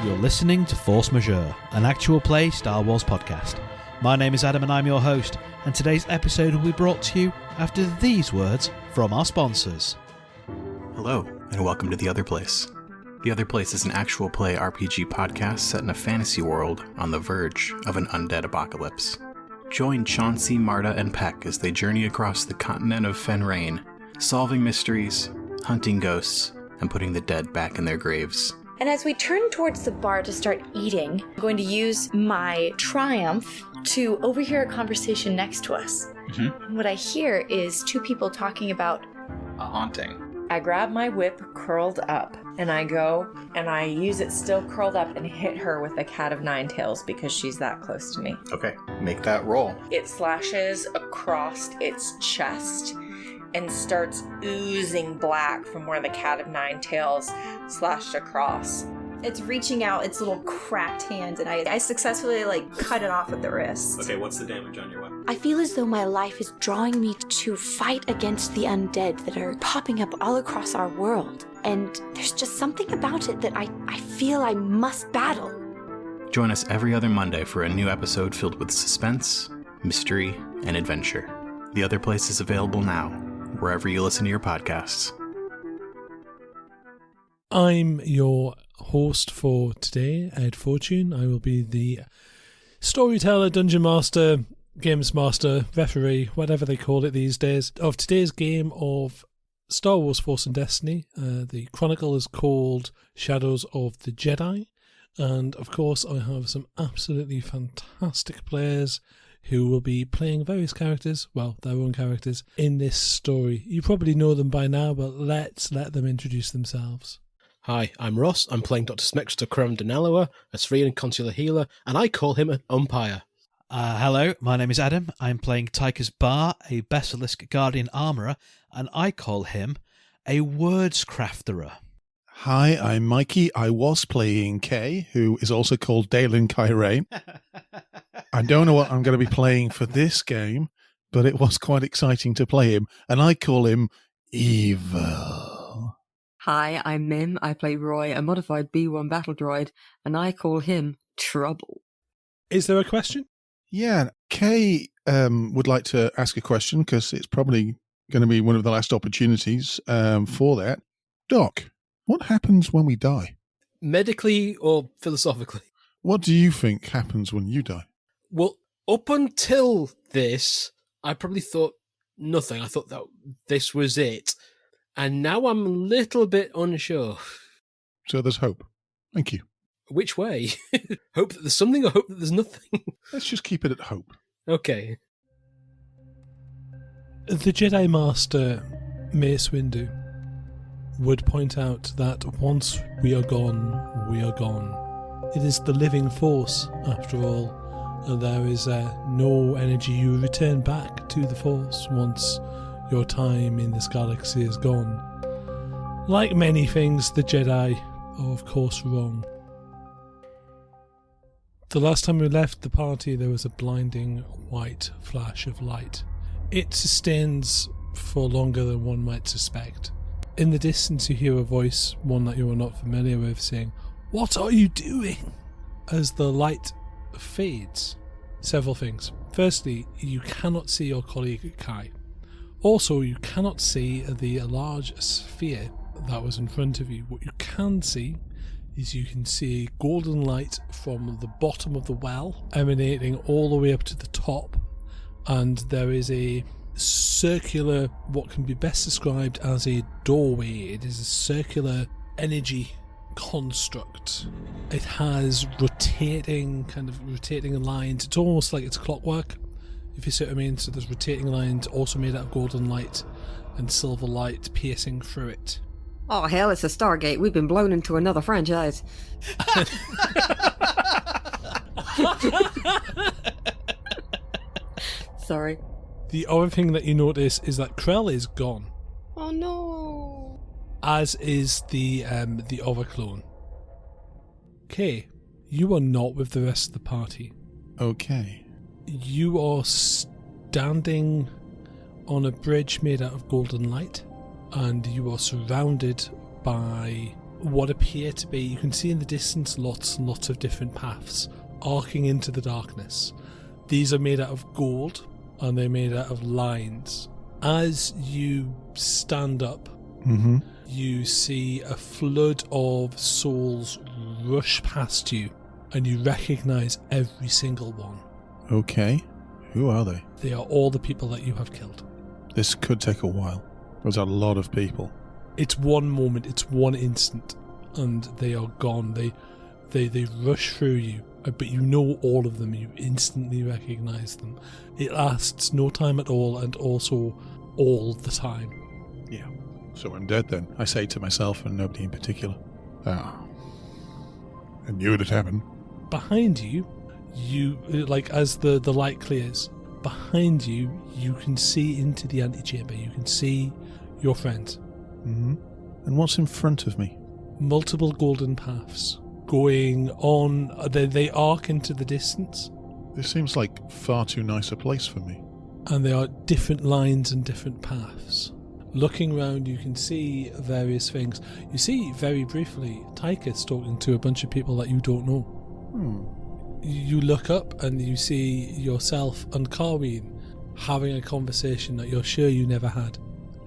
You're listening to Force Majeure, an actual play Star Wars podcast. My name is Adam and I'm your host, and today's episode will be brought to you after these words from our sponsors. Hello, and welcome to The Other Place. The Other Place is an actual play RPG podcast set in a fantasy world on the verge of an undead apocalypse. Join Chauncey, Marta, and Peck as they journey across the continent of Fenrain, solving mysteries, hunting ghosts, and putting the dead back in their graves. And as we turn towards the bar to start eating, I'm going to use my triumph to overhear a conversation next to us. And what I hear is two people talking about a haunting. I grab my whip curled up and I go and I use it still curled up and hit her with the cat of nine tails because she's that close to me. Okay, make that roll. It slashes across its chest and starts oozing black from where the cat of nine tails slashed across. It's reaching out its little cracked hand, and I successfully cut it off at the wrist. Okay, what's the damage on your weapon? I feel as though my life is drawing me to fight against the undead that are popping up all across our world. And there's just something about it that I feel I must battle. Join us every other Monday for a new episode filled with suspense, mystery, and adventure. The Other Place is available now, wherever you listen to your podcasts. I'm your host for today, Ed Fortune. I will be the storyteller, dungeon master, games master, referee, whatever they call it these days, of today's game of Star Wars Force and Destiny. The chronicle is called Shadows of the Jedi. And of course, I have some absolutely fantastic players who will be playing various characters, well, their own characters, in this story. You probably know them by now, but let's let them introduce themselves. Hi, I'm Ross. I'm playing Dr. Smexter Crum Denaloa, a Srian consular healer, and I call him an umpire. Hello, my name is Adam. I'm playing Tychus Bar, a Basilisk Guardian Armourer, and I call him a Wordscrafterer. Hi, I'm Mikey. I was playing Kay, who is also called Dalen Kyrain. I don't know what I'm going to be playing for this game, but it was quite exciting to play him, and I call him Evil. Hi, I'm Mim. I play Roy, a modified B1 battle droid, and I call him Trouble. Is there a question? Yeah, Kay would like to ask a question, because it's probably going to be one of the last opportunities for that. Doc, what happens when we die? Medically or philosophically? What do you think happens when you die? Well, up until this, I probably thought nothing. I thought that this was it. And now I'm a little bit unsure. So there's hope. Thank you. Which way? Hope that there's something or hope that there's nothing? Let's just keep it at hope. Okay. The Jedi Master, Mace Windu, would point out that once we are gone, we are gone. It is the living force, after all, and there is no energy. You return back to the force once your time in this galaxy is gone. Like many things, the Jedi are of course wrong. The last time we left the party, there was a blinding white flash of light. It sustains for longer than one might suspect. In the distance you hear a voice, one that you are not familiar with, saying, "What are you doing?" As the light fades, several things. Firstly, you cannot see your colleague Kai. Also, you cannot see the large sphere that was in front of you. What you can see is you can see golden light from the bottom of the well emanating all the way up to the top, and there is a circular, what can be best described as a doorway. It is a circular energy construct. It has rotating lines. It's almost like it's clockwork, if you see what I mean. So there's rotating lines also made out of golden light and silver light piercing through it. Oh hell, it's a Stargate. We've been blown into another franchise. Sorry. The other thing that you notice is that Krell is gone. Oh no. As is the other clone. Okay, you are not with the rest of the party. Okay. You are standing on a bridge made out of golden light, and you are surrounded by what appear to be, you can see in the distance lots and lots of different paths arcing into the darkness. These are made out of gold and they're made out of lines. As you stand up, you see a flood of souls rush past you and you recognise every single one. Okay. Who are they? They are all the people that you have killed. This could take a while. There's a lot of people. It's one moment, it's one instant, and they are gone. They rush through you, but you know all of them. You instantly recognise them. It lasts no time at all, and also all the time. Yeah. So I'm dead then, I say to myself, and nobody in particular. Ah. I knew it'd happen. Behind you, like as the light clears, behind you, you can see into the antechamber. You can see your friends. And what's in front of me? Multiple golden paths going on. They arc into the distance. This seems like far too nice a place for me. And there are different lines and different paths. Looking around, you can see various things. You see, very briefly, Tychus talking to a bunch of people that you don't know. You look up and you see yourself and Carween having a conversation that you're sure you never had.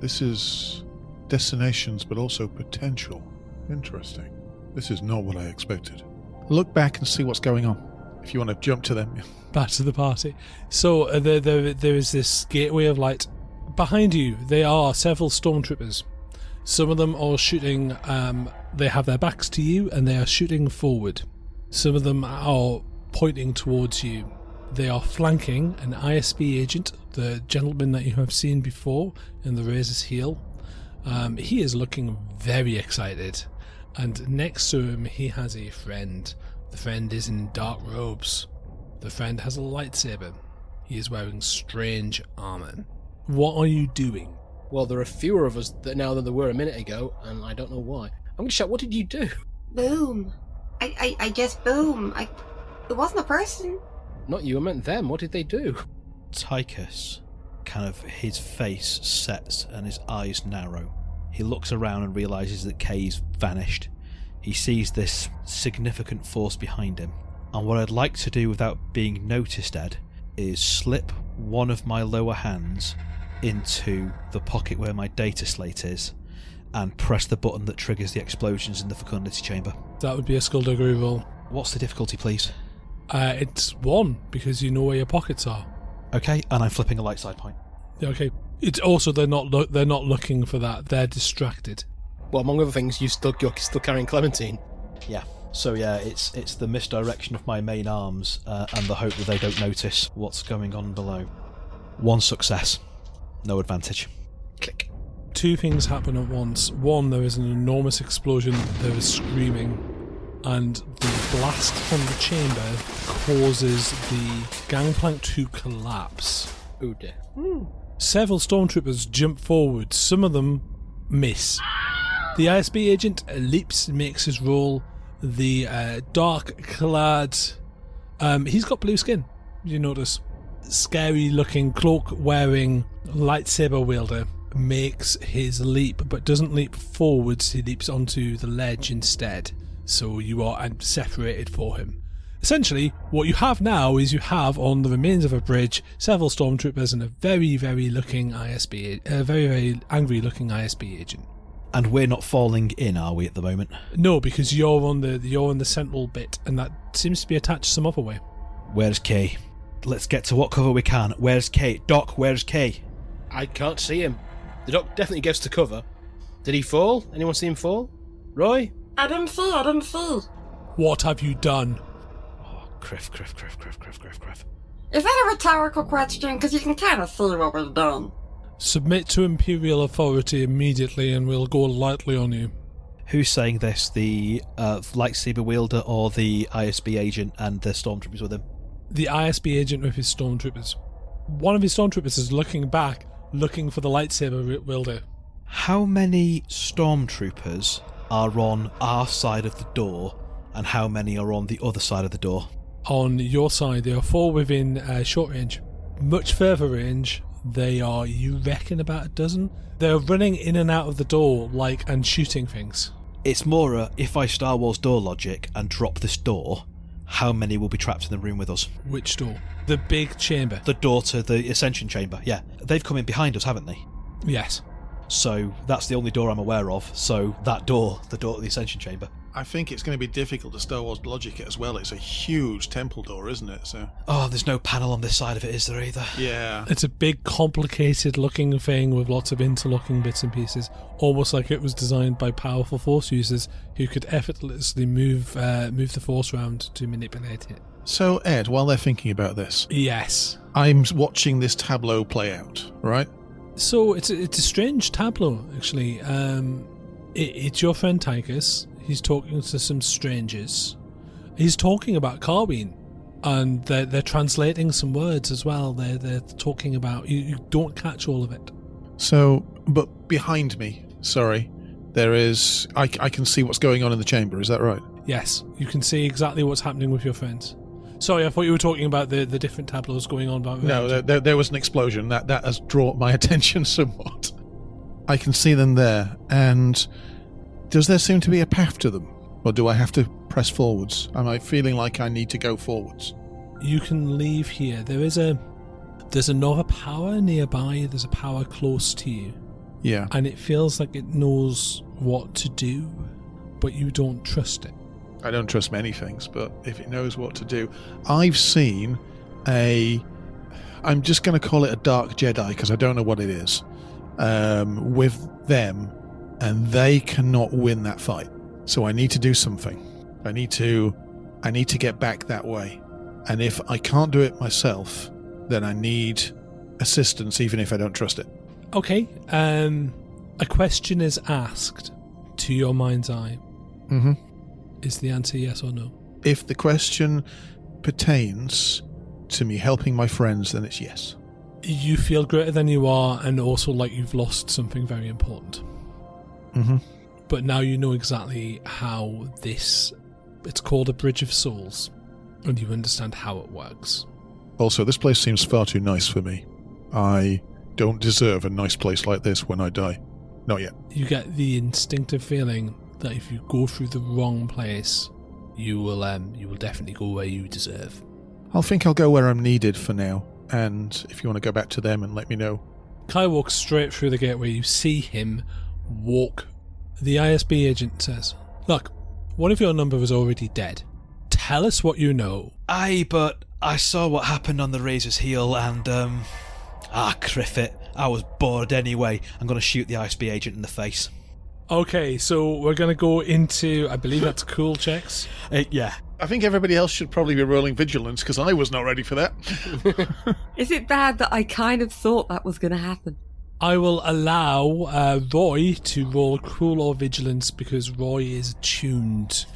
This is destinations, but also potential. Interesting. This is not what I expected. Look back and see what's going on. If you want to jump to them. Back to the party. So there is this gateway of light. Behind you, there are several stormtroopers. Some of them are shooting, they have their backs to you and they are shooting forward. Some of them are pointing towards you. They are flanking an ISB agent, the gentleman that you have seen before in the Razor's Heel. He is looking very excited, and next to him he has a friend. The friend is in dark robes. The friend has a lightsaber. He is wearing strange armour. What are you doing? Well, there are fewer of us now than there were a minute ago, and I don't know why. I'm going to shout, what did you do? Boom. I just boom. It wasn't a person. Not you, I meant them. What did they do? Tychus, kind of his face sets and his eyes narrow. He looks around and realises that Kay's vanished. He sees this significant force behind him. And what I'd like to do without being noticed, Ed, is slip one of my lower hands into the pocket where my data slate is and press the button that triggers the explosions in the fecundity chamber. That would be a skullduggery roll. What's the difficulty, please? It's 1, because you know where your pockets are. Okay, and I'm flipping a light side point. Okay. It's also they're not looking for that. They're distracted. Well, among other things, you're still carrying Clementine. Yeah. So yeah, it's the misdirection of my main arms and the hope that they don't notice what's going on below. 1 success, no advantage. Click. 2 things happen at once. 1, there is an enormous explosion. There is screaming, and the blast from the chamber causes the gangplank to collapse. Oh dear. Several stormtroopers jump forward. Some of them miss. The ISB agent leaps and makes his roll. The dark-clad... he's got blue skin, you notice. Scary-looking, cloak-wearing lightsaber wielder makes his leap, but doesn't leap forwards. He leaps onto the ledge instead. So you are separated for him. Essentially, what you have now is you have on the remains of a bridge several stormtroopers and a very, very looking ISB, a very, very angry-looking ISB agent. And we're not falling in, are we, at the moment? No, because you're on the central bit, and that seems to be attached some other way. Where's Kay? Let's get to what cover we can. Where's Kay? Doc, where's Kay? I can't see him. The doc definitely gets to cover. Did he fall? Anyone see him fall? Roy? I didn't see. What have you done? Oh, Criff. Is that a rhetorical question? Because you can kind of see what we've done. Submit to Imperial authority immediately and we'll go lightly on you. Who's saying this? The lightsaber wielder or the ISB agent and the stormtroopers with him? The ISB agent with his stormtroopers. One of his stormtroopers is looking back, looking for the lightsaber wielder. How many stormtroopers are on our side of the door and how many are on the other side of the door? On your side, there are 4 within short range. Much further range, they are, you reckon, about a dozen. They're running in and out of the door and shooting things. It's more if I Star Wars door logic and drop this door, how many will be trapped in the room with us? Which door? The big chamber. The door to the Ascension chamber, yeah. They've come in behind us, haven't they? Yes. So that's the only door I'm aware of. So that door, the door to the Ascension chamber. I think it's going to be difficult to Star Wars logic it as well. It's a huge temple door, isn't it? So. Oh, there's no panel on this side of it, is there either? Yeah. It's a big, complicated-looking thing with lots of interlocking bits and pieces, almost like it was designed by powerful Force users who could effortlessly move the Force around to manipulate it. So, Ed, while they're thinking about this, Yes. I'm watching this tableau play out, right? So it's a strange tableau, actually. It's your friend Tychus. He's talking to some strangers. He's talking about Carween, and they're translating some words as well. They're talking about you don't catch all of it. So, but behind me, sorry, there is. I can see what's going on in the chamber. Is that right? Yes, you can see exactly what's happening with your friends. Sorry, I thought you were talking about the different tableaus going on. No, there was an explosion. That has drawn my attention somewhat. I can see them there, and does there seem to be a path to them? Or do I have to press forwards? Am I feeling like I need to go forwards? You can leave here. There's another power nearby. There's a power close to you. Yeah. And it feels like it knows what to do, but you don't trust it. I don't trust many things, but if it knows what to do. I've seen I'm just going to call it a Dark Jedi because I don't know what it is, with them, and they cannot win that fight. So I need to do something. I need to get back that way. And if I can't do it myself, then I need assistance, even if I don't trust it. Okay. A question is asked to your mind's eye. Mm-hmm. Is the answer yes or no? If the question pertains to me helping my friends, then it's yes. You feel greater than you are, and also like you've lost something very important. Mm-hmm. But now you know exactly how it's called a Bridge of Souls, and you understand how it works. Also, this place seems far too nice for me. I don't deserve a nice place like this when I die. Not yet. You get the instinctive feeling that if you go through the wrong place, you will definitely go where you deserve. I think I'll go where I'm needed for now, and if you want to go back to them and let me know. Kai walks straight through the gateway. You see him walk. The ISB agent says, "Look, one of your number is already dead. Tell us what you know." Aye, but I saw what happened on the Razor's Heel and, Criffit. I was bored anyway. I'm going to shoot the ISB agent in the face. Okay, so we're going to go into, I believe that's cool checks. Yeah. I think everybody else should probably be rolling vigilance, because I was not ready for that. Is it bad that I kind of thought that was going to happen? I will allow Roy to roll cool or vigilance, because Roy is tuned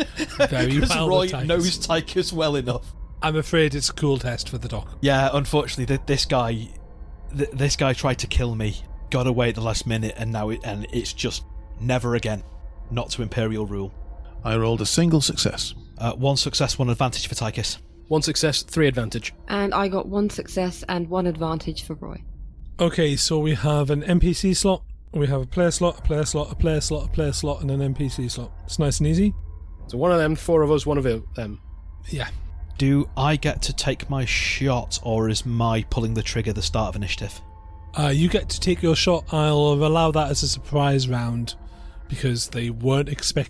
very well. Roy knows Tychus well enough. I'm afraid it's a cool test for the doc. Yeah, unfortunately, this guy tried to kill me, got away at the last minute, and now it's just never again. Not to Imperial rule. I rolled a single success. 1 success, 1 advantage for Tychus. 1 success, 3 advantage. And I got 1 success and 1 advantage for Roy. Okay, so we have an NPC slot, we have a player slot, a player slot, a player slot, a player slot, and an NPC slot. It's nice and easy. So one of them, 4 of us, one of them. Yeah. Do I get to take my shot, or is my pulling the trigger the start of initiative? You get to take your shot. I'll allow that as a surprise round, because they weren't actually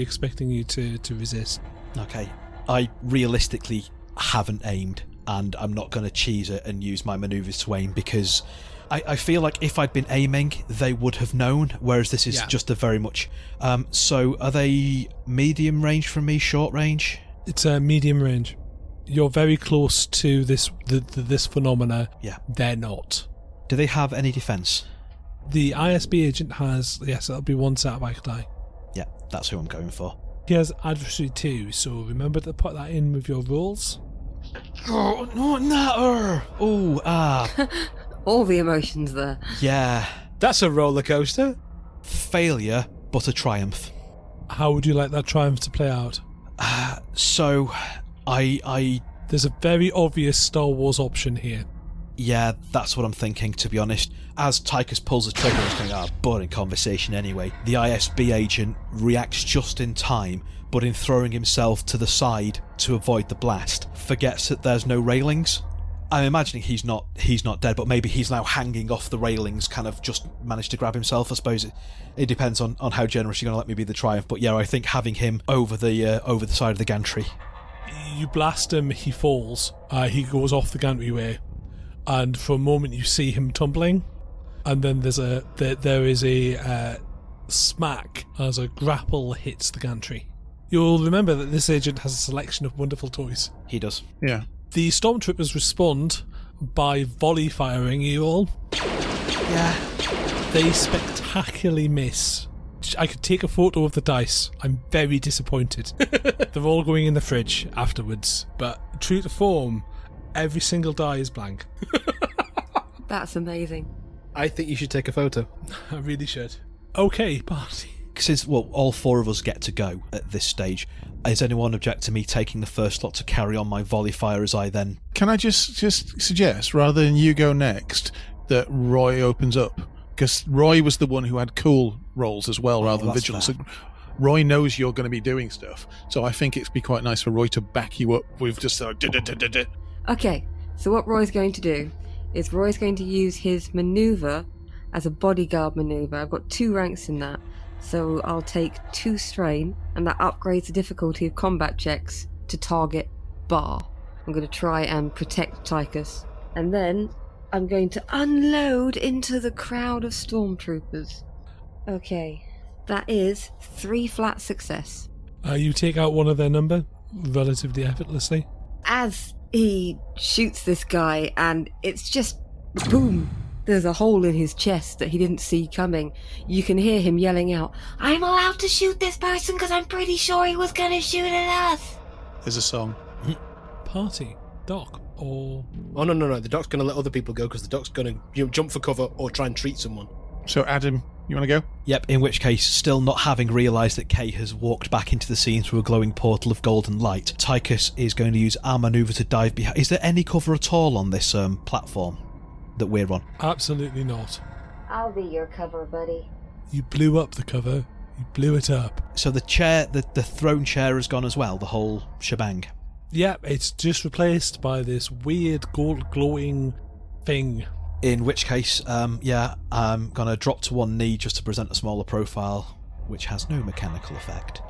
expecting you to resist. Okay. I realistically haven't aimed, and I'm not going to cheese it and use my manoeuvres to aim, because I feel like if I'd been aiming, they would have known, whereas this is just a very much... so are they medium range from me, short range? It's a medium range. You're very close to this phenomena. Yeah. They're not. Do they have any defense? The ISB agent has, yes, it'll be 1 setback die. Yeah, that's who I'm going for. He has adversary 2, so remember to put that in with your rolls. Oh, no. Oh, All the emotions there. Yeah. That's a roller coaster. Failure, but a triumph. How would you like that triumph to play out? So, I There's a very obvious Star Wars option here. Yeah, that's what I'm thinking, to be honest. As Tychus pulls the trigger, he's going, boring conversation anyway. The ISB agent reacts just in time, but in throwing himself to the side to avoid the blast, forgets that there's no railings. I'm imagining he's not dead, but maybe he's now hanging off the railings, kind of just managed to grab himself. I suppose it depends on how generous you're going to let me be the Triumph. But yeah, I think having him over the side of the gantry. You blast him, he falls. He goes off the gantry, and for a moment you see him tumbling, and then there is a smack as a grapple hits the gantry. You'll remember that this agent has a selection of wonderful toys. He does. Yeah. The stormtroopers respond by volley firing you all. Yeah. They spectacularly miss. I could take a photo of the dice. I'm very disappointed. They're all going in the fridge afterwards. But true to form, every single die is blank. That's amazing. I think you should take a photo. I really should. Okay, party. Since, all 4 of us get to go at this stage, does anyone object to me taking the first slot to carry on my volley fire as I then... Can I just suggest, rather than you go next, that Roy opens up? Because Roy was the one who had cool rolls as well, rather than vigilance. So Roy knows you're going to be doing stuff, so I think it'd be quite nice for Roy to back you up with just Okay, so what Roy's going to do is Roy's going to use his manoeuvre as a bodyguard manoeuvre. I've got 2 ranks in that, so I'll take 2 strain, and that upgrades the difficulty of combat checks to target bar. I'm going to try and protect Tychus, and then I'm going to unload into the crowd of stormtroopers. Okay, that is 3 flat success. You take out one of their number relatively effortlessly. As he shoots this guy, and it's just boom. There's a hole in his chest that he didn't see coming. You can hear him yelling out, "I'm allowed to shoot this person because I'm pretty sure he was going to shoot at us." There's a song. Party, Doc, or... Oh, no. The Doc's going to let other people go because the Doc's going to jump for cover or try and treat someone. So, Adam, you want to go? Yep, in which case, still not having realised that Kay has walked back into the scene through a glowing portal of golden light, Tychus is going to use our manoeuvre to dive behind... Is there any cover at all on this platform that we're on? Absolutely not. I'll be your cover, buddy. You blew up the cover. You blew it up. So the chair, the throne chair has gone as well, the whole shebang? Yeah, it's just replaced by this weird gold glowing thing. In which case, I'm going to drop to one knee just to present a smaller profile, which has no mechanical effect.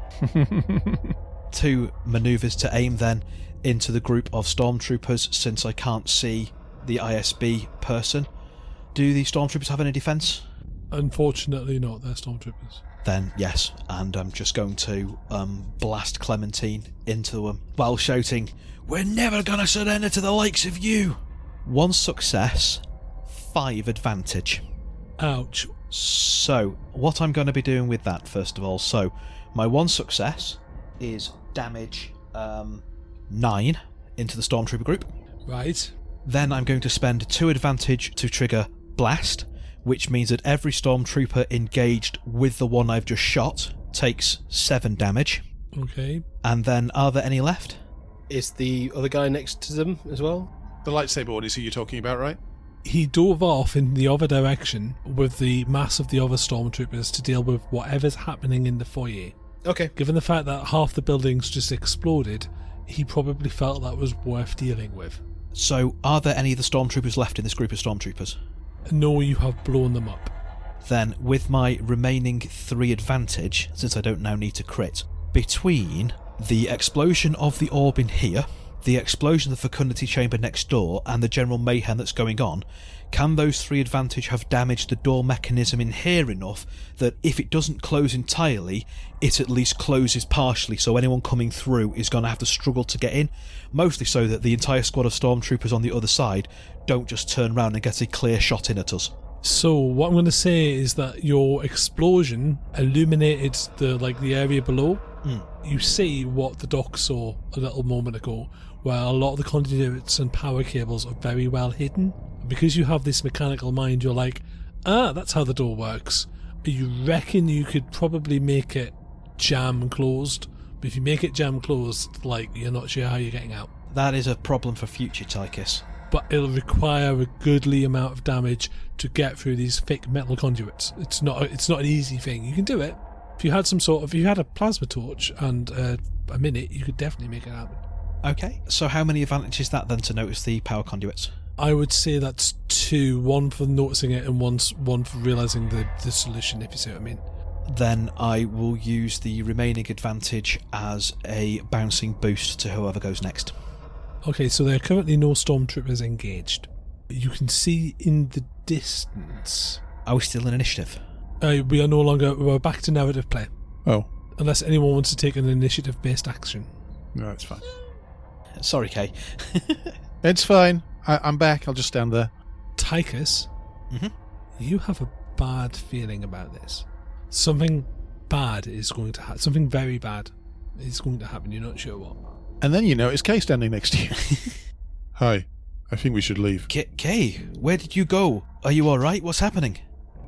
2 manoeuvres to aim then into the group of stormtroopers, since I can't see the ISB person. Do the stormtroopers have any defence? Unfortunately not, they're stormtroopers. Then yes, and I'm just going to blast Clementine into them while shouting, "We're never going to surrender to the likes of you!" 1 success, 5 advantage. Ouch. So, what I'm going to be doing with that, first of all, so my 1 success is damage 9 into the stormtrooper group. Right. Then I'm going to spend 2 advantage to trigger blast, which means that every stormtrooper engaged with the one I've just shot takes 7 damage. Okay. And then, are there any left? Is the other guy next to them as well? The lightsaber one is who you're talking about, right? He dove off in the other direction with the mass of the other stormtroopers to deal with whatever's happening in the foyer. Okay. Given the fact that half the buildings just exploded, he probably felt that was worth dealing with. So, are there any of the stormtroopers left in this group of stormtroopers? No, you have blown them up. Then, with my remaining 3 advantage, since I don't now need to crit, between the explosion of the orb in here, the explosion of the fecundity chamber next door, and the general mayhem that's going on, can those 3 advantage have damaged the door mechanism in here enough that if it doesn't close entirely, it at least closes partially, so anyone coming through is going to have to struggle to get in, mostly so that the entire squad of stormtroopers on the other side don't just turn around and get a clear shot in at us. So what I'm going to say is that your explosion illuminated the area below. You see what the doc saw a little moment ago, where a lot of the conduits and power cables are very well hidden. Because you have this mechanical mind, you're like, that's how the door works. You reckon you could probably make it jam closed, but if you make it jam closed, you're not sure how you're getting out. That is a problem for future, Tychus. but it'll require a goodly amount of damage to get through these thick metal conduits. It's not an easy thing. You can do it. If you had a plasma torch and a minute, you could definitely make it happen. Okay, so how many advantages is that then to notice the power conduits? I would say that's 2, one for noticing it and one for realising the solution, if you see what I mean. Then I will use the remaining advantage as a bouncing boost to whoever goes next. Okay, so there are currently no stormtroopers engaged. You can see in the distance... Are we still in initiative? We are no longer... We're back to narrative play. Oh. Unless anyone wants to take an initiative-based action. No, it's fine. Sorry, Kay. It's fine. I'm back. I'll just stand there. Tychus, you have a bad feeling about this. Something bad is going to happen. Something very bad is going to happen. You're not sure what. And then you notice Kay standing next to you. Hi. I think we should leave. Kay, where did you go? Are you alright? What's happening?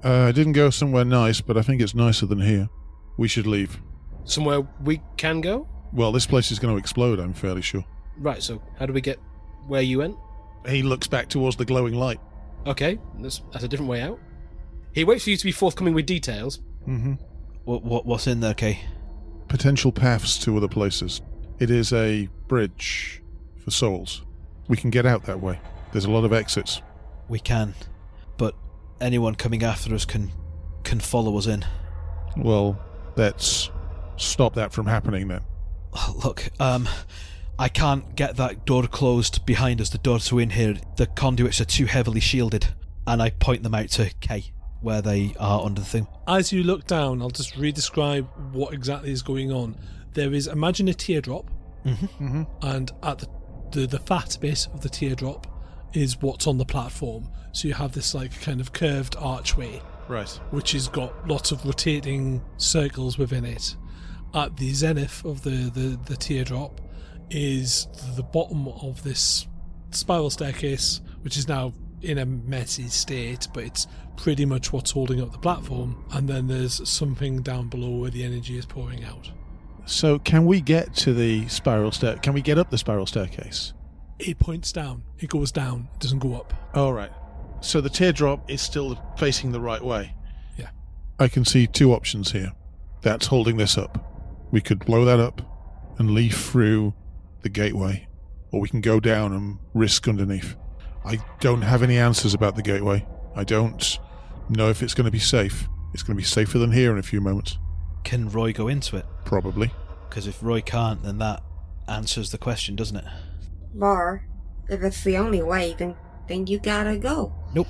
I didn't go somewhere nice, but I think it's nicer than here. We should leave. Somewhere we can go? Well, this place is going to explode, I'm fairly sure. Right, so how do we get where you went? He looks back towards the glowing light. Okay, that's a different way out. He waits for you to be forthcoming with details. Mm-hmm. What's in there, Kay? Potential paths to other places. It is a bridge for souls. We can get out that way. There's a lot of exits. We can, but anyone coming after us can follow us in. Well, let's stop that from happening then. Look, I can't get that door closed behind us, the door to in here. The conduits are too heavily shielded, and I point them out to Kay, where they are under the thing. As you look down, I'll just re-describe what exactly is going on. There is, imagine a teardrop, and at the fat bit of the teardrop is what's on the platform. So you have this like kind of curved archway, right, which has got lots of rotating circles within it. At the zenith of the teardrop is the bottom of this spiral staircase, which is now in a messy state, but it's pretty much what's holding up the platform. And then there's something down below where the energy is pouring out. So can we get to the spiral stair? Can we get up the spiral staircase? It points down. It goes down. It doesn't go up. All right. So the teardrop is still facing the right way. Yeah. I can see 2 options here. That's holding this up. We could blow that up and leave through the gateway, or we can go down and risk underneath. I don't have any answers about the gateway. I don't know if it's going to be safe. It's going to be safer than here in a few moments. Can Roy go into it? Probably. Because if Roy can't, then that answers the question, doesn't it? Bar, if it's the only way, then you gotta go. Nope.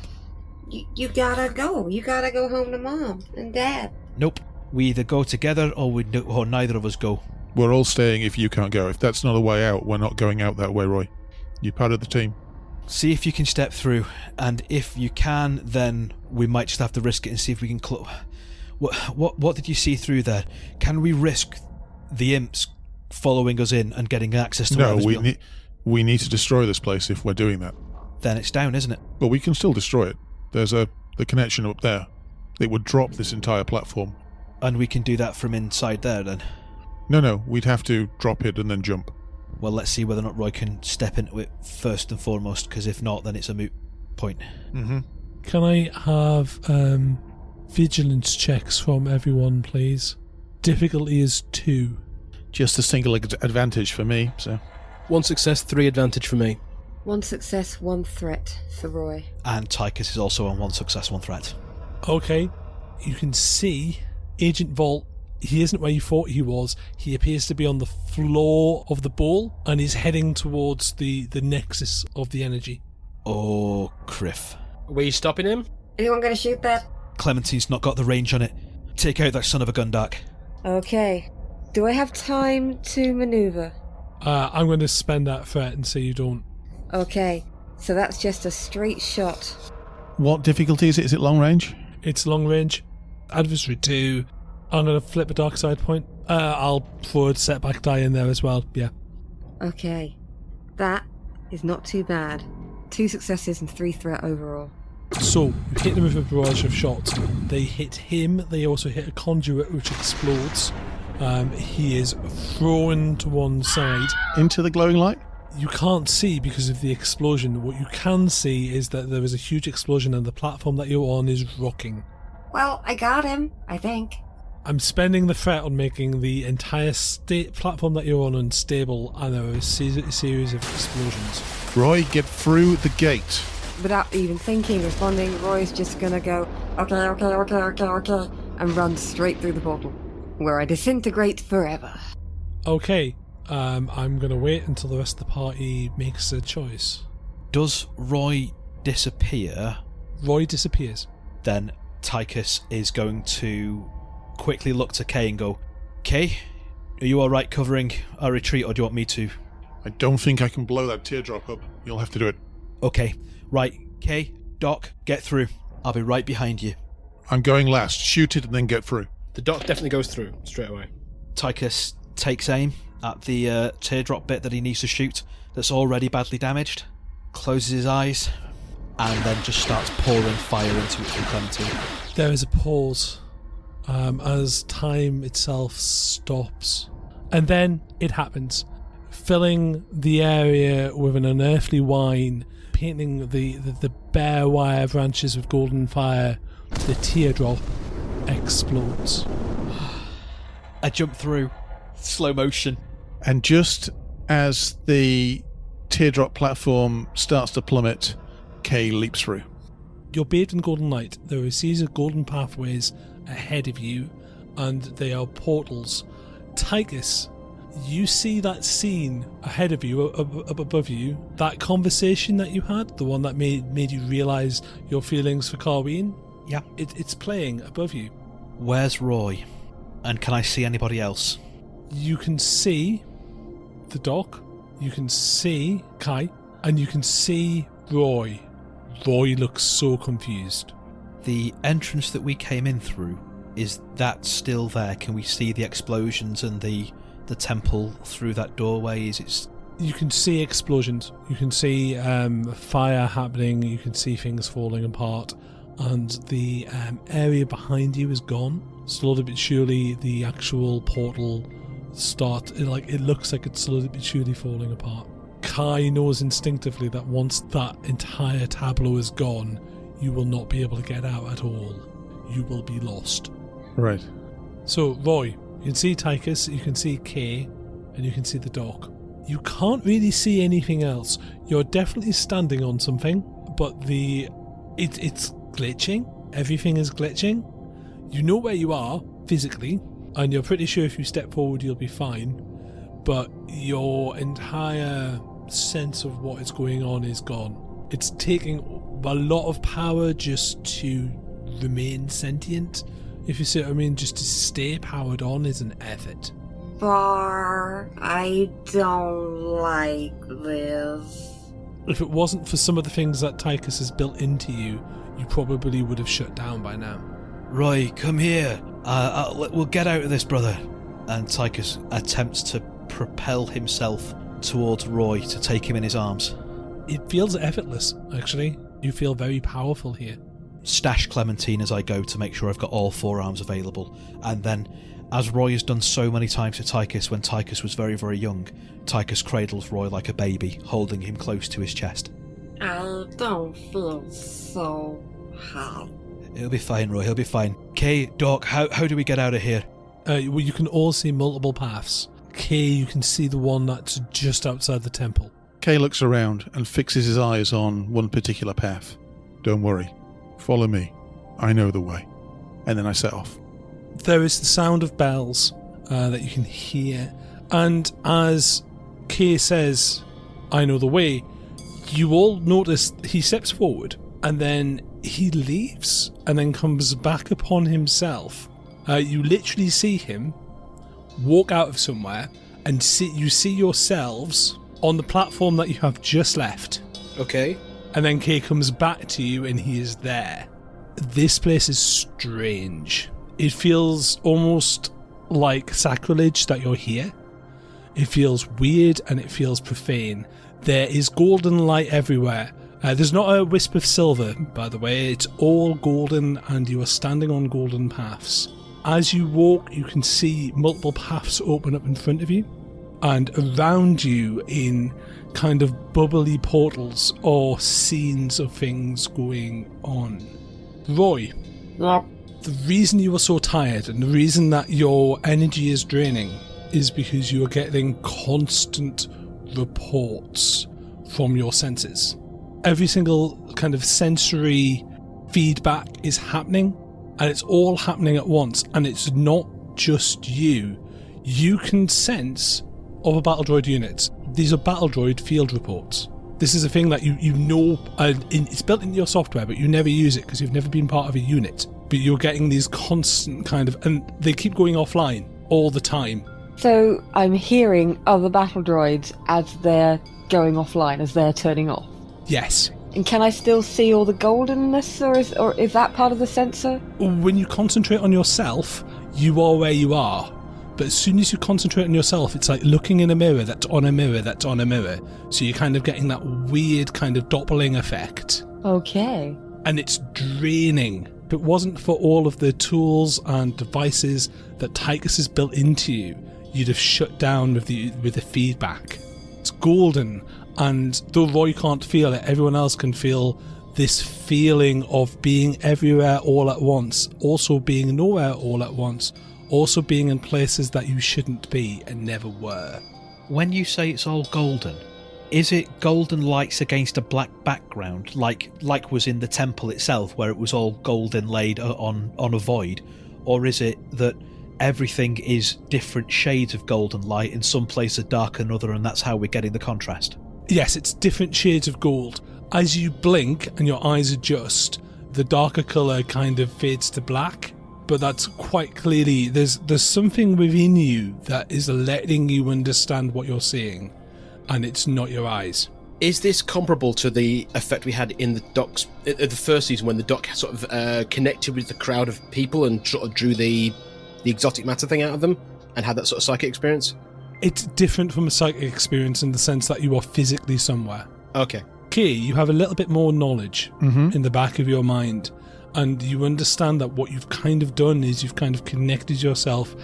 You gotta go. You gotta go home to Mom and Dad. Nope. We either go together or neither of us go. We're all staying if you can't go. If that's not a way out, we're not going out that way, Roy. You're part of the team. See if you can step through, and if you can, then we might just have to risk it and see if we can What did you see through there? Can we risk the imps following us in and getting access to No, we need to destroy this place if we're doing that. Then it's down, isn't it? But we can still destroy it. There's the connection up there. It would drop this entire platform. And we can do that from inside there, then? No, we'd have to drop it and then jump. Well, let's see whether or not Roy can step into it first and foremost, because if not, then it's a moot point. Mm-hmm. Can I have vigilance checks from everyone, please? Difficulty is 2. Just a single advantage for me, so... 1 success, 3 advantage for me. 1 success, 1 threat for Roy. And Tychus is also on 1 success, 1 threat. Okay. You can see Agent Volt. He isn't where you thought he was. He appears to be on the floor of the bowl and he's heading towards the nexus of the energy. Oh, Criff. Were you stopping him? Anyone gonna shoot that? Clementine's not got the range on it. Take out that son of a Gundark. Okay. Do I have time to maneuver? I'm going to spend that threat and say you don't. Okay. So that's just a straight shot. What difficulty is it? Is it long range? It's long range. Adversary 2. I'm going to flip a dark side point. I'll throw a setback die in there as well, yeah. Okay. That is not too bad. 2 successes and 3 threat overall. So, you hit them with a barrage of shots. They hit him, they also hit a conduit which explodes. He is thrown to one side. Into the glowing light? You can't see because of the explosion. What you can see is that there is a huge explosion and the platform that you're on is rocking. Well, I got him, I think. I'm spending the threat on making the entire platform that you're on unstable, and there are a series of explosions. Roy, get through the gate. Without even thinking, responding, Roy's just gonna go, okay, and run straight through the portal, where I disintegrate forever. Okay, I'm gonna wait until the rest of the party makes a choice. Does Roy disappear? Roy disappears. Then Tychus is going to quickly look to Kay and go, Kay, are you alright covering our retreat, or do you want me to? I don't think I can blow that teardrop up. You'll have to do it. Okay, right, Kay, Doc, get through. I'll be right behind you. I'm going last. Shoot it and then get through. The doc definitely goes through straight away. Tychus takes aim at the teardrop bit that he needs to shoot that's already badly damaged, closes his eyes, and then just starts pouring fire into it from Clementine. There is a pause as time itself stops. And then it happens, filling the area with an unearthly wine, painting the bare wire branches with golden fire. The teardrop explodes. I jump through, slow motion. And just as the teardrop platform starts to plummet, Kay leaps through. You're bathed in golden light. There are a series of golden pathways ahead of you, and they are portals. Tychus, you see that scene ahead of you, up above you, that conversation that you had, the one that made you realise your feelings for Carween? Yeah. It's playing above you. Where's Roy? And can I see anybody else? You can see the doc, you can see Kai, and you can see Roy. Roy looks so confused. The entrance that we came in through, is that still there? Can we see the explosions and the temple through that doorway? You can see explosions. You can see fire happening. You can see things falling apart. And the area behind you is gone. Slowly but surely, the actual portal it looks like it's slowly but surely falling apart. Kai knows instinctively that once that entire tableau is gone, you will not be able to get out at all. You will be lost. Right. So, Roy, you can see Tychus, you can see Kay, and you can see the dock. You can't really see anything else. You're definitely standing on something, but it's glitching. Everything is glitching. You know where you are, physically, and you're pretty sure if you step forward you'll be fine, but your entire sense of what is going on is gone. It's taking a lot of power just to remain sentient, if you see what I mean. Just to stay powered on is an effort. Bar, I don't like this. If it wasn't for some of the things that Tychus has built into you, you probably would have shut down by now. Roy, come here. We'll get out of this, brother. And Tychus attempts to propel himself towards Roy to take him in his arms. It feels effortless, actually. You feel very powerful here. Stash Clementine as I go to make sure I've got all 4 arms available. And then, as Roy has done so many times to Tychus when Tychus was very, very young, Tychus cradles Roy like a baby, holding him close to his chest. I don't feel so hot. He'll be fine, Roy, he'll be fine. Kay, Doc, how do we get out of here? Well, you can all see multiple paths. Kay, you can see the one that's just outside the temple. Kay looks around and fixes his eyes on one particular path. Don't worry. Follow me. I know the way. And then I set off. There is the sound of bells that you can hear. And as Kay says, I know the way, you all notice he steps forward and then he leaves and then comes back upon himself. You literally see him walk out of somewhere and you see yourselves on the platform that you have just left. Okay. And then Kay comes back to you and he is there. This place is strange. It feels almost like sacrilege that you're here. It feels weird and it feels profane. There is golden light everywhere. There's not a wisp of silver, by the way. It's all golden and you are standing on golden paths. As you walk, you can see multiple paths open up in front of you. and around you in kind of bubbly portals or scenes of things going on. Roy, Yep. the reason you are so tired and the reason that your energy is draining is because you are getting constant reports from your senses. Every single kind of sensory feedback is happening, and it's all happening at once, and it's not just you. You can sense other battle droid units. These are battle droid field reports. This is a thing that you know, it's built into your software, but you never use it because you've never been part of a unit. But you're getting these constant kind of, and they keep going offline all the time. So I'm hearing other battle droids as they're going offline, as they're turning off. Yes. And can I still see all the goldenness, or is that part of the sensor? When you concentrate on yourself, you are where you are. But as soon as you concentrate on yourself, it's like looking in a mirror that's on a mirror that's on a mirror. So you're kind of getting that weird kind of doppling effect. Okay. And it's draining. If it wasn't for all of the tools and devices that Tychus has built into you, you'd have shut down with the feedback. It's golden, and though Roy can't feel it, everyone else can feel this feeling of being everywhere all at once, also being nowhere all at once, also being in places that you shouldn't be and never were. When you say it's all golden, is it golden lights against a black background, like was in the temple itself, where it was all gold inlaid on a void? Or is it that everything is different shades of golden light, and some places are darker than other, and that's how we're getting the contrast? Yes, it's different shades of gold. As you blink and your eyes adjust, the darker colour kind of fades to black. But that's quite clearly, there's something within you that is letting you understand what you're seeing, and it's not your eyes. Is this comparable to the effect we had in the docks at the first season, when the dock sort of connected with the crowd of people and sort of drew the exotic matter thing out of them and had that sort of psychic experience? It's different from a psychic experience in the sense that you are physically somewhere. Okay. Key, you have a little bit more knowledge in the back of your mind, and you understand that what you've kind of done is you've kind of connected yourself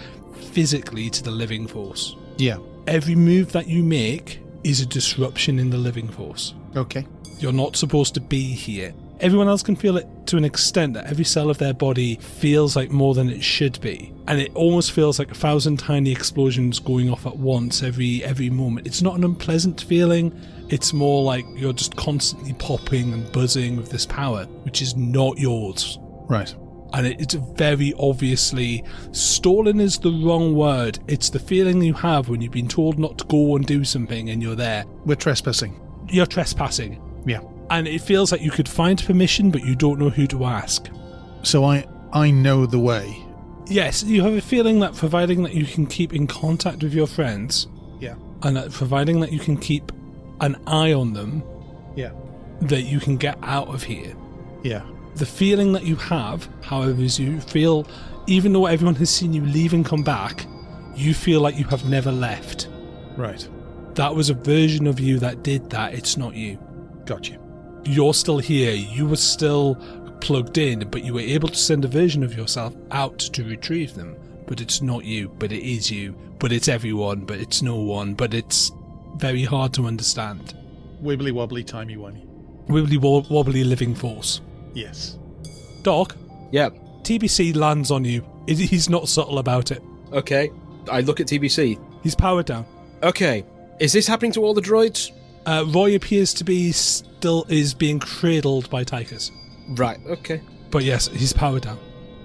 physically to the living force. Yeah. Every move that you make is a disruption in the living force. Okay. You're not supposed to be here. Everyone else can feel it to an extent that every cell of their body feels like more than it should be. And it almost feels like 1,000 tiny explosions going off at once every moment. It's not an unpleasant feeling. It's more like you're just constantly popping and buzzing with this power, which is not yours. Right. And it's very obviously, stolen is the wrong word. It's the feeling you have when you've been told not to go and do something and you're there. We're trespassing. You're trespassing. Yeah. And it feels like you could find permission, but you don't know who to ask. So I know the way. Yes, you have a feeling that providing that you can keep in contact with your friends, Yeah. and that providing that you can keep an eye on them, Yeah. that you can get out of here. Yeah. The feeling that you have, however, is you feel, even though everyone has seen you leave and come back, you feel like you have never left. Right. That was a version of you that did that. It's not you. Got you. You're still here. You were still plugged in, but you were able to send a version of yourself out to retrieve them. But it's not you, but it is you. But it's everyone, but it's no one. But it's very hard to understand. Wibbly wobbly, timey wimey. Wibbly wobbly living force. Yes. Doc? Yeah. TBC lands on you. He's not subtle about it. Okay. I look at TBC. He's powered down. Okay. Is this happening to all the droids? Roy appears to be is being cradled by Tychus. Right, okay. But yes, he's powered down.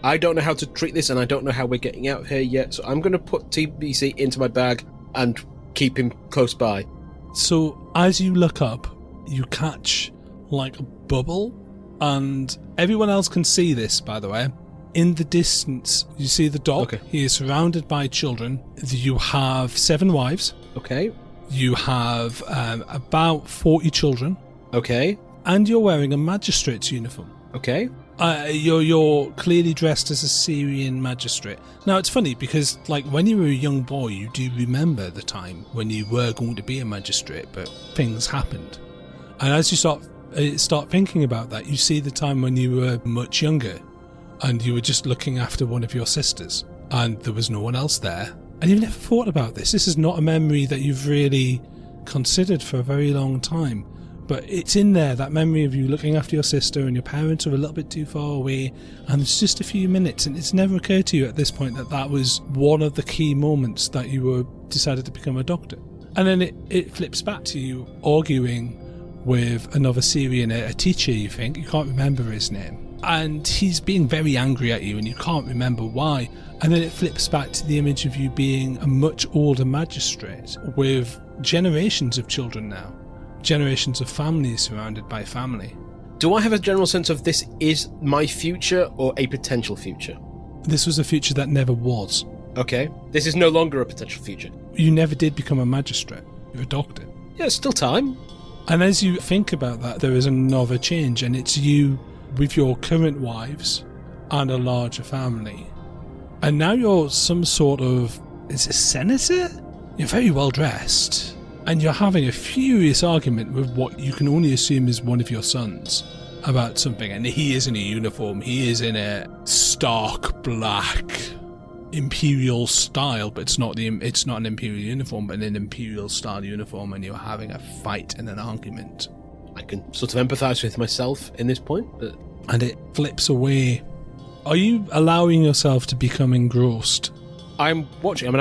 I don't know how to treat this, and I don't know how we're getting out of here yet, so I'm going to put TBC into my bag and keep him close by. So as you look up, you catch like a bubble, and everyone else can see this, by the way. In the distance, you see the dog. Okay. He is surrounded by children. You have 7 wives. Okay. You have about 40 children. Okay. And you're wearing a magistrate's uniform. Okay. You're clearly dressed as a Syrian magistrate. Now, it's funny because, like, when you were a young boy, you do remember the time when you were going to be a magistrate, but things happened. And as you start thinking about that, you see the time when you were much younger and you were just looking after one of your sisters and there was no one else there And you've never thought about this. This is not a memory that you've really considered for a very long time. But it's in there, that memory of you looking after your sister and your parents are a little bit too far away, and it's just a few minutes, and it's never occurred to you at this point that that was one of the key moments that you were decided to become a doctor. And then it flips back to you arguing with another Syrian, a teacher, you think. You can't remember his name. And he's being very angry at you, and you can't remember why. And then it flips back to the image of you being a much older magistrate with generations of children now. Generations of families surrounded by family. Do I have a general sense of this is my future or a potential future? This was a future that never was. Okay, this is no longer a potential future. You never did become a magistrate. You're a doctor. Yeah, it's still time. And as you think about that, there is another change, and it's you with your current wives and a larger family. And now you're some sort of... is it a senator? You're very well dressed. And you're having a furious argument with what you can only assume is one of your sons about something. And he is in a uniform. He is in a stark black imperial style, but it's not an imperial uniform, but an imperial style uniform. And you're having a fight and an argument. I can sort of empathise with myself in this point, but... And it flips away. Are you allowing yourself to become engrossed? I'm watching.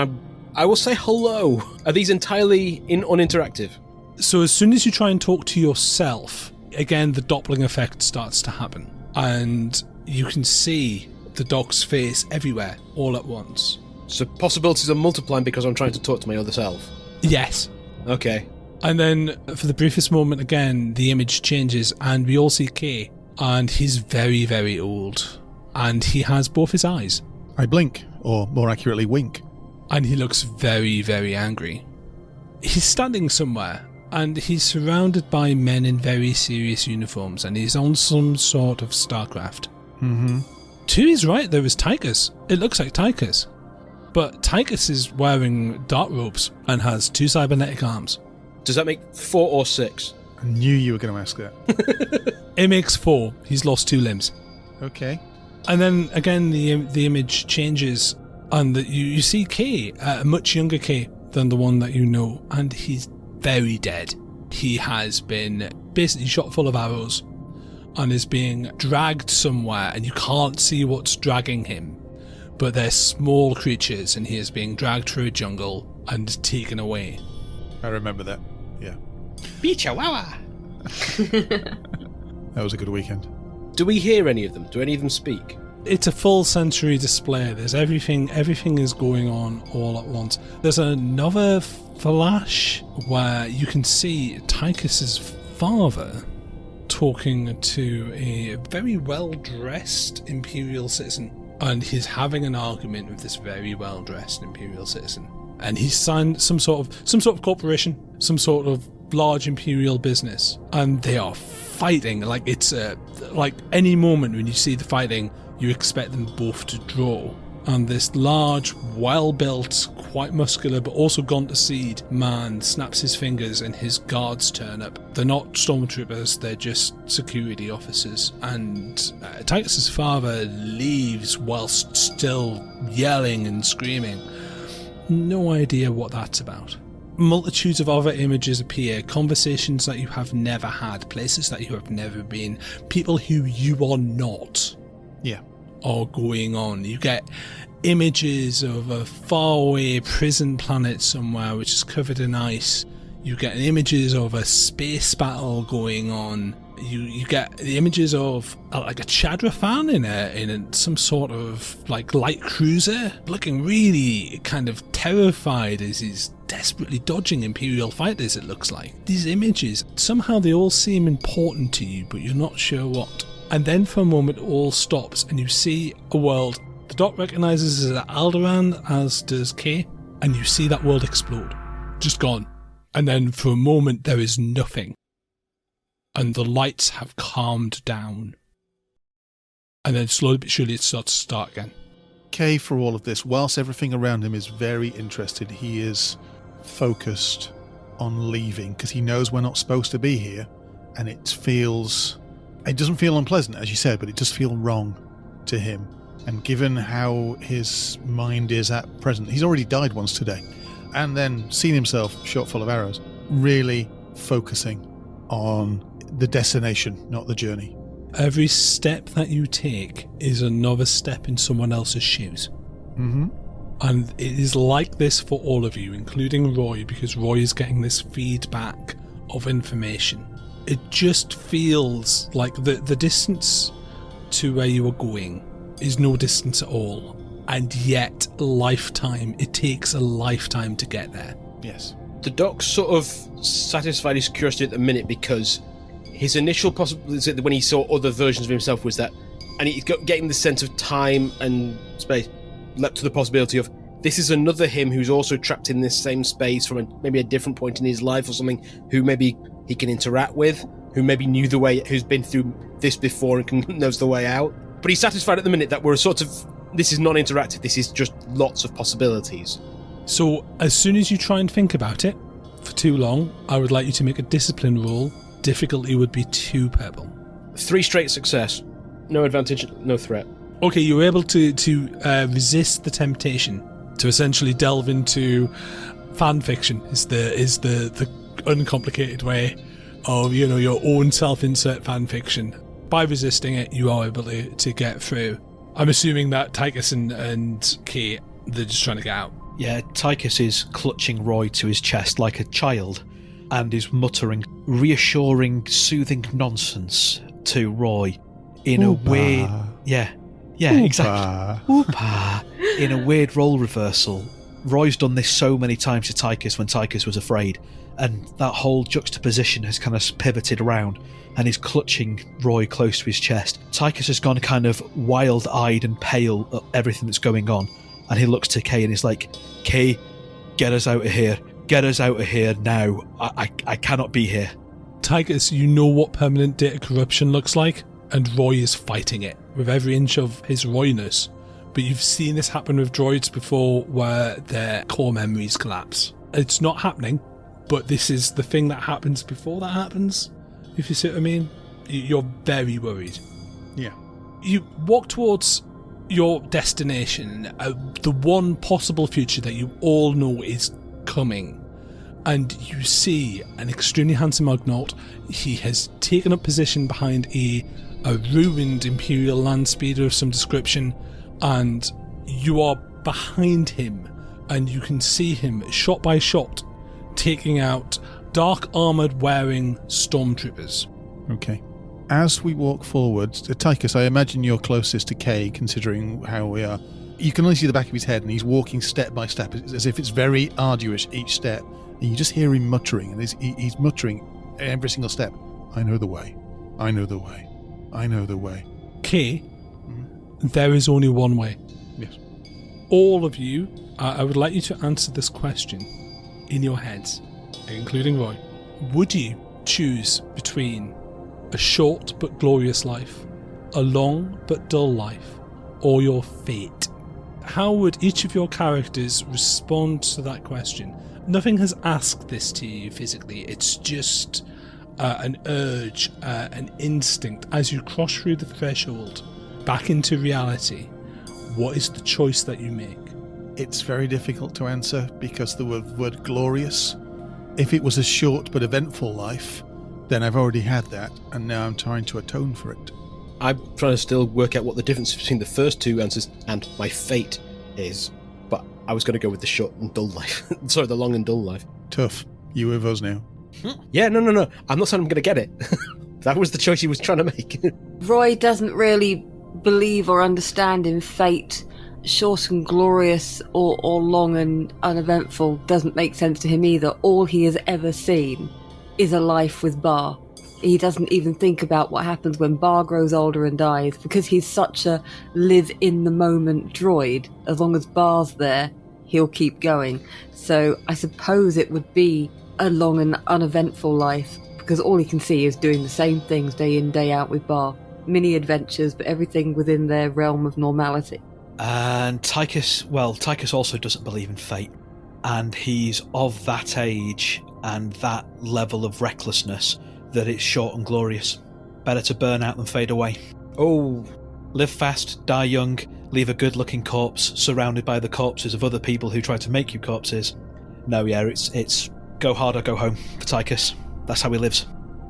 I will say hello. Are these entirely uninteractive? So as soon as you try and talk to yourself, again, the Doppling effect starts to happen. And you can see the dog's face everywhere, all at once. So possibilities are multiplying because I'm trying to talk to my other self? Yes. Okay. And then, for the briefest moment again, the image changes and we all see Kay. And he's very, very old. And he has both his eyes. I blink, or more accurately, wink. And he looks very, very angry. He's standing somewhere, and he's surrounded by men in very serious uniforms, and he's on some sort of starcraft. Mm-hmm. To his right, there is Tychus. It looks like Tychus. But Tychus is wearing dark robes and has 2 cybernetic arms. Does that make 4 or 6? I knew you were going to ask that. It makes 4. He's lost 2 limbs. Okay. And then, again, the image changes, and you see Kay, a much younger Kay than the one that you know, and he's very dead. He has been basically shot full of arrows and is being dragged somewhere, and you can't see what's dragging him. But they're small creatures, and he is being dragged through a jungle and taken away. I remember that, yeah. Be Chihuahua! That was a good weekend. Do we hear any of them? Do any of them speak? It's a full sensory display. There's everything is going on all at once. There's another flash where you can see Tychus's father talking to a very well-dressed Imperial citizen. And he's having an argument with this very well-dressed Imperial citizen. And he's signed some sort of corporation, some sort of large Imperial business. And they are fighting like it's like any moment when you see the fighting, you expect them both to draw. And this large, well-built, quite muscular, but also gone to seed man snaps his fingers and his guards turn up. They're not stormtroopers, they're just security officers. And Tychus's father leaves whilst still yelling and screaming. No idea what that's about. Multitudes of other images appear, conversations that you have never had, places that you have never been, people who you are not. Yeah. Are going on. You get images of a faraway prison planet somewhere which is covered in ice. You get images of a space battle going on. You get the images of like a Chadrafan in some sort of like light cruiser, looking really kind of terrified as he's desperately dodging Imperial fighters. It looks like these images somehow they all seem important to you, but you're not sure what. And then for a moment it all stops and you see a world the Doc recognises as Alderaan, as does Kay, and you see that world explode. Just gone. And then for a moment there is nothing. And the lights have calmed down. And then slowly but surely it starts to start again. Kay, for all of this, whilst everything around him is very interested, he is focused on leaving because he knows we're not supposed to be here, and it doesn't feel unpleasant, as you said, but it does feel wrong to him. And given how his mind is at present, he's already died once today, and then seen himself shot full of arrows, really focusing on the destination, not the journey. Every step that you take is another step in someone else's shoes. Mm-hmm. And it is like this for all of you, including Roy, because Roy is getting this feedback of information. It just feels like the distance to where you are going is no distance at all. And yet, it takes a lifetime to get there. Yes. The Doc's sort of satisfied his curiosity at the minute because his initial possibility when he saw other versions of himself was that, and he's getting the sense of time and space, leapt to the possibility of this is another him who's also trapped in this same space from maybe a different point in his life or something, who maybe he can interact with, who maybe knew the way, who's been through this before and knows the way out. But he's satisfied at the minute that we're sort of, this is non-interactive, this is just lots of possibilities. So as soon as you try and think about it for too long, I would like you to make a discipline roll. Difficulty would be 2 purple. 3 straight success. No advantage, no threat. Okay, you're able to resist the temptation to essentially delve into fan fiction is the uncomplicated way of, your own self-insert fan fiction. By resisting it, you are able to get through. I'm assuming that Tychus and Kate, they're just trying to get out. Yeah, Tychus is clutching Roy to his chest like a child and is muttering reassuring, soothing nonsense to Roy in a weird... Yeah, Oopa. Exactly. Oopa. In a weird role reversal. Roy's done this so many times to Tychus when Tychus was afraid, and that whole juxtaposition has kind of pivoted around, and he's clutching Roy close to his chest. Tychus has gone kind of wild-eyed and pale at everything that's going on, and he looks to Kay and he's like, Kay, get us out of here. Get us out of here now. I cannot be here. Tychus, you know what permanent data corruption looks like, and Roy is fighting it with every inch of his Royness. But you've seen this happen with droids before where their core memories collapse. It's not happening, but this is the thing that happens before that happens, if you see what I mean. You're very worried. Yeah. You walk towards your destination, the one possible future that you all know is coming, and you see an extremely handsome Ugnaught. He has taken up position behind a ruined Imperial land speeder of some description, and you are behind him, and you can see him shot by shot taking out dark armoured wearing stormtroopers. Okay. As we walk forward, Tychus, I imagine you're closest to Kay, considering how we are. You can only see the back of his head, and he's walking step by step, as if it's very arduous each step. And you just hear him muttering, and he's muttering every single step. I know the way. I know the way. I know the way. Kay, there is only one way. Yes. All of you, I would like you to answer this question in your heads, including Roy. Would you choose between a short but glorious life, a long but dull life, or your fate? How would each of your characters respond to that question? Nothing has asked this to you physically, it's just an urge, an instinct. As you cross through the threshold back into reality, what is the choice that you make? It's very difficult to answer because the word glorious. If it was a short but eventful life, then I've already had that, and now I'm trying to atone for it. I'm trying to still work out what the difference between the first two answers and my fate is, but I was going to go with the short and dull life. Sorry, the long and dull life. Tough. You with us now. Yeah, no. I'm not saying I'm going to get it. That was the choice he was trying to make. Roy doesn't really believe or understand in fate. Short and glorious or long and uneventful doesn't make sense to him either. All he has ever seen is a life with Bar. He doesn't even think about what happens when Bar grows older and dies, because he's such a live-in-the-moment droid. As long as Bar's there, he'll keep going. So I suppose it would be a long and uneventful life, because all he can see is doing the same things day in, day out with Bar. Mini adventures, but everything within their realm of normality. And Tychus also doesn't believe in fate. And he's of that age and that level of recklessness that it's short and glorious. Better to burn out than fade away. Oh, Live fast, die young, leave a good-looking corpse surrounded by the corpses of other people who try to make you corpses. No, yeah, it's go hard or go home for Tychus. That's how he lives.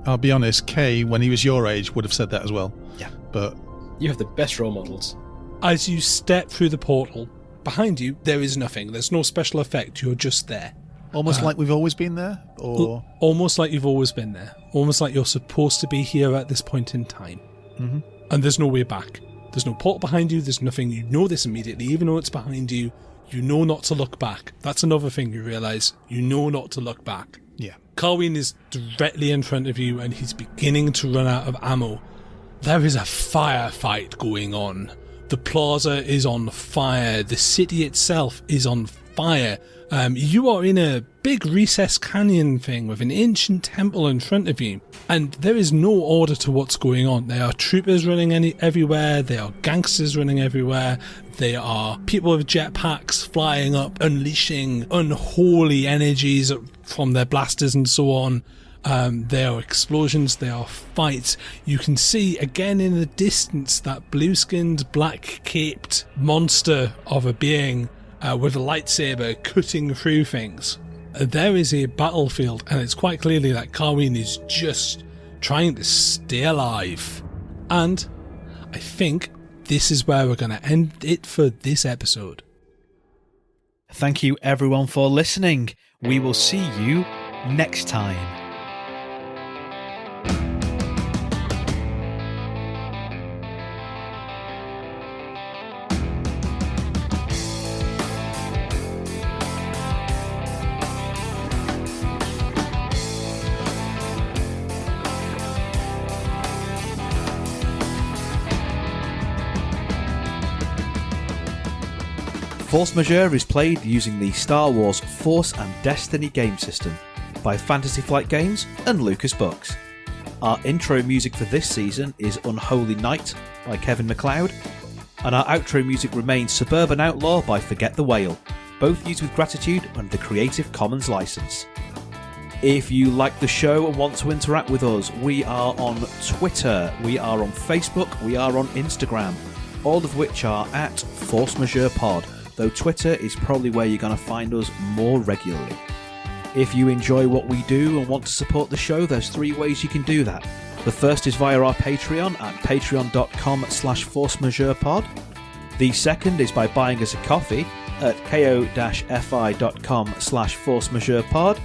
I'll be honest, Kay, when he was your age, would have said that as well. Yeah. But You have the best role models. As you step through the portal, behind you, there is nothing. There's no special effect. You're just there. almost like we've always been there? Or Almost like you've always been there. Almost like you're supposed to be here at this point in time. Mhm. And there's no way back. There's no portal behind you. There's nothing. You know this immediately. Even though it's behind you, you know not to look back. That's another thing you realise. You know not to look back. Yeah. Carween is directly in front of you and he's beginning to run out of ammo. There is a firefight going on. The plaza is on fire. The city itself is on fire. You are in a big recessed canyon thing with an ancient temple in front of you. And there is no order to what's going on. There are troopers running everywhere. There are gangsters running everywhere. There are people with jetpacks flying up, unleashing unholy energies from their blasters and so on. There are explosions, there are fights. You can see again in the distance that blue-skinned, black-caped monster of a being with a lightsaber cutting through things. There is a battlefield, and it's quite clearly that Carween is just trying to stay alive. And I think this is where we're going to end it for this episode. Thank you everyone for listening. We will see you next time. Force Majeure is played using the Star Wars Force and Destiny game system by Fantasy Flight Games and Lucas Books. Our intro music for this season is Unholy Night by Kevin MacLeod, and our outro music remains Suburban Outlaw by Forget the Whale, both used with gratitude under the Creative Commons license. If you like the show and want to interact with us, we are on Twitter, we are on Facebook, we are on Instagram, all of which are at Force Majeure Pod, though Twitter is probably where you're going to find us more regularly. If you enjoy what we do and want to support the show, there's 3 ways you can do that. The first is via our Patreon at patreon.com/forcemajeurepod. The second is by buying us a coffee at ko-fi.com/forcemajeurepod.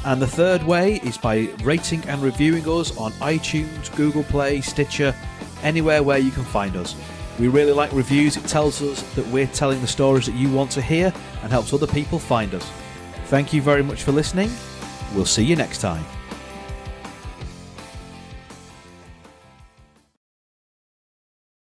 And the third way is by rating and reviewing us on iTunes, Google Play, Stitcher, anywhere where you can find us. We really like reviews. It tells us that we're telling the stories that you want to hear and helps other people find us. Thank you very much for listening. We'll see you next time.